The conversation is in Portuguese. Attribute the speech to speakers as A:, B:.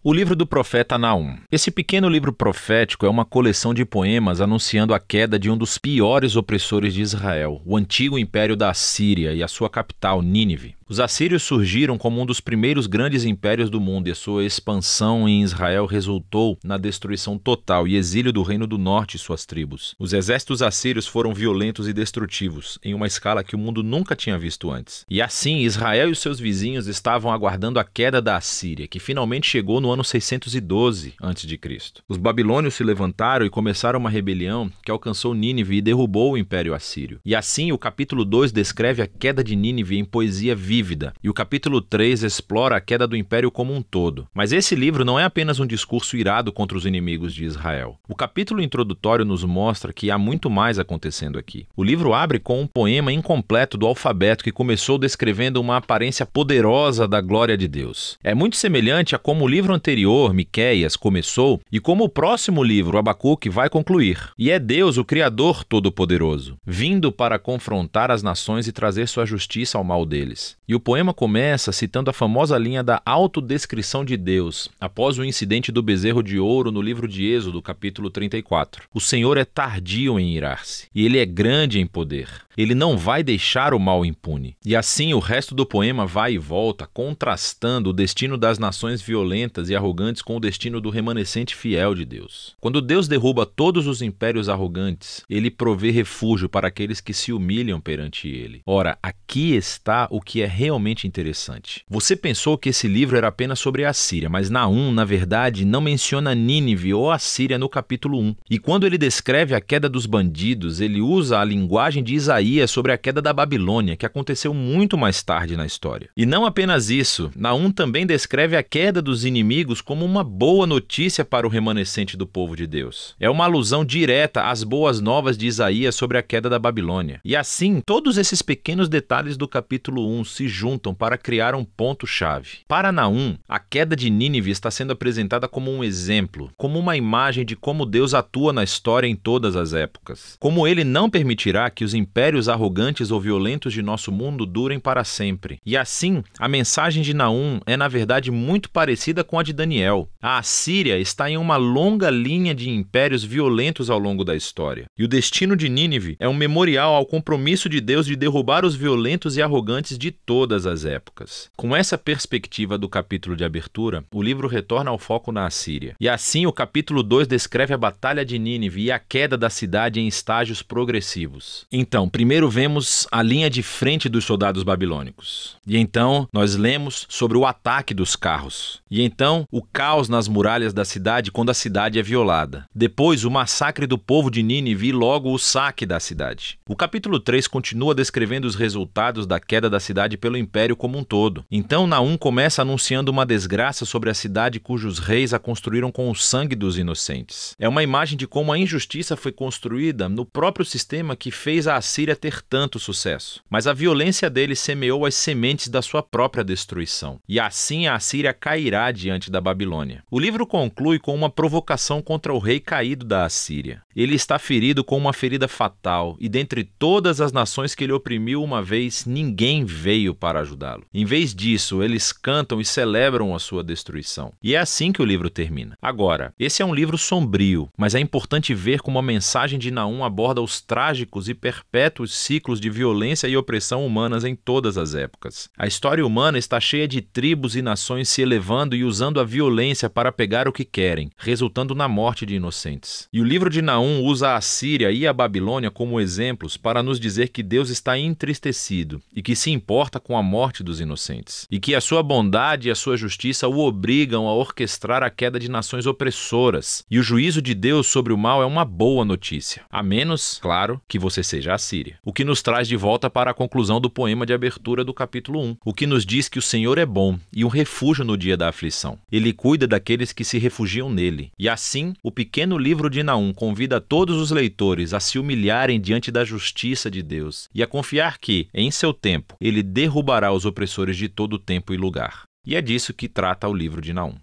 A: O livro do profeta Naum. Esse pequeno livro profético é uma coleção de poemas anunciando a queda de um dos piores opressores de Israel, o antigo império da Assíria e a sua capital, Nínive. Os assírios surgiram como um dos primeiros grandes impérios do mundo e a sua expansão em Israel resultou na destruição total e exílio do Reino do Norte e suas tribos. Os exércitos assírios foram violentos e destrutivos, em uma escala que o mundo nunca tinha visto antes. E assim, Israel e os seus vizinhos estavam aguardando a queda da Assíria, que finalmente chegou no ano 612 a.C. Os babilônios se levantaram e começaram uma rebelião que alcançou Nínive e derrubou o Império Assírio. E assim, o capítulo 2 descreve a queda de Nínive em poesia vívida, e o capítulo 3 explora a queda do Império como um todo. Mas esse livro não é apenas um discurso irado contra os inimigos de Israel. O capítulo introdutório nos mostra que há muito mais acontecendo aqui. O livro abre com um poema incompleto do alfabeto que começou descrevendo uma aparência poderosa da glória de Deus. É muito semelhante a como o livro anterior, Miqueias, começou e como o próximo livro, Abacuque, vai concluir. E é Deus, o Criador Todo-Poderoso, vindo para confrontar as nações e trazer sua justiça ao mal deles. E o poema começa citando a famosa linha da autodescrição de Deus, após o incidente do bezerro de ouro no livro de Êxodo, capítulo 34. O Senhor é tardio em irar-se, e Ele é grande em poder. Ele não vai deixar o mal impune. E assim o resto do poema vai e volta, contrastando o destino das nações violentas e arrogantes com o destino do remanescente fiel de Deus. Quando Deus derruba todos os impérios arrogantes, Ele provê refúgio para aqueles que se humilham perante Ele. Ora, aqui está o que é realmente interessante. Você pensou que esse livro era apenas sobre a Assíria, mas Naum, na verdade, não menciona Nínive ou Assíria no capítulo 1. E quando ele descreve a queda dos bandidos, ele usa a linguagem de Isaías sobre a queda da Babilônia, que aconteceu muito mais tarde na história. E não apenas isso, Naum também descreve a queda dos inimigos como uma boa notícia para o remanescente do povo de Deus. É uma alusão direta às boas novas de Isaías sobre a queda da Babilônia. E assim, todos esses pequenos detalhes do capítulo 1 se juntam para criar um ponto-chave. Para Naum, a queda de Nínive está sendo apresentada como um exemplo, como uma imagem de como Deus atua na história em todas as épocas. Como Ele não permitirá que os impérios arrogantes ou violentos de nosso mundo durem para sempre. E assim, a mensagem de Naum é na verdade muito parecida com a de Daniel. A Assíria está em uma longa linha de impérios violentos ao longo da história. E o destino de Nínive é um memorial ao compromisso de Deus de derrubar os violentos e arrogantes de todas as épocas. Com essa perspectiva do capítulo de abertura, o livro retorna ao foco na Assíria. E assim, o capítulo 2 descreve a batalha de Nínive e a queda da cidade em estágios progressivos. Então, primeiro vemos a linha de frente dos soldados babilônicos. E então, nós lemos sobre o ataque dos carros. E então, o caos nas muralhas da cidade quando a cidade é violada. Depois, o massacre do povo de Nínive e logo o saque da cidade. O capítulo 3 continua descrevendo os resultados da queda da cidade pelo império como um todo. Então, Naum começa anunciando uma desgraça sobre a cidade cujos reis a construíram com o sangue dos inocentes. É uma imagem de como a injustiça foi construída no próprio sistema que fez a Assíria ter tanto sucesso. Mas a violência dele semeou as sementes da sua própria destruição. E assim a Assíria cairá diante da Babilônia. O livro conclui com uma provocação contra o rei caído da Assíria. Ele está ferido com uma ferida fatal, e dentre todas as nações que ele oprimiu uma vez, ninguém veio para ajudá-lo. Em vez disso, eles cantam e celebram a sua destruição. E é assim que o livro termina. Agora, esse é um livro sombrio, mas é importante ver como a mensagem de Naum aborda os trágicos e perpétuos ciclos de violência e opressão humanas em todas as épocas. A história humana está cheia de tribos e nações se elevando e usando a violência para pegar o que querem, resultando na morte de inocentes. E o livro de Naum usa a Assíria e a Babilônia como exemplos para nos dizer que Deus está entristecido e que se importa com a morte dos inocentes, e que a sua bondade e a sua justiça o obrigam a orquestrar a queda de nações opressoras. E o juízo de Deus sobre o mal é uma boa notícia, a menos, claro, que você seja a Assíria. O que nos traz de volta para a conclusão do poema de abertura do capítulo 1, o que nos diz que o Senhor é bom e um refúgio no dia da aflição. Ele cuida daqueles que se refugiam nele. E assim, o pequeno livro de Naum convida todos os leitores a se humilharem diante da justiça de Deus e a confiar que, em seu tempo, ele derrubará os opressores de todo tempo e lugar. E é disso que trata o livro de Naum.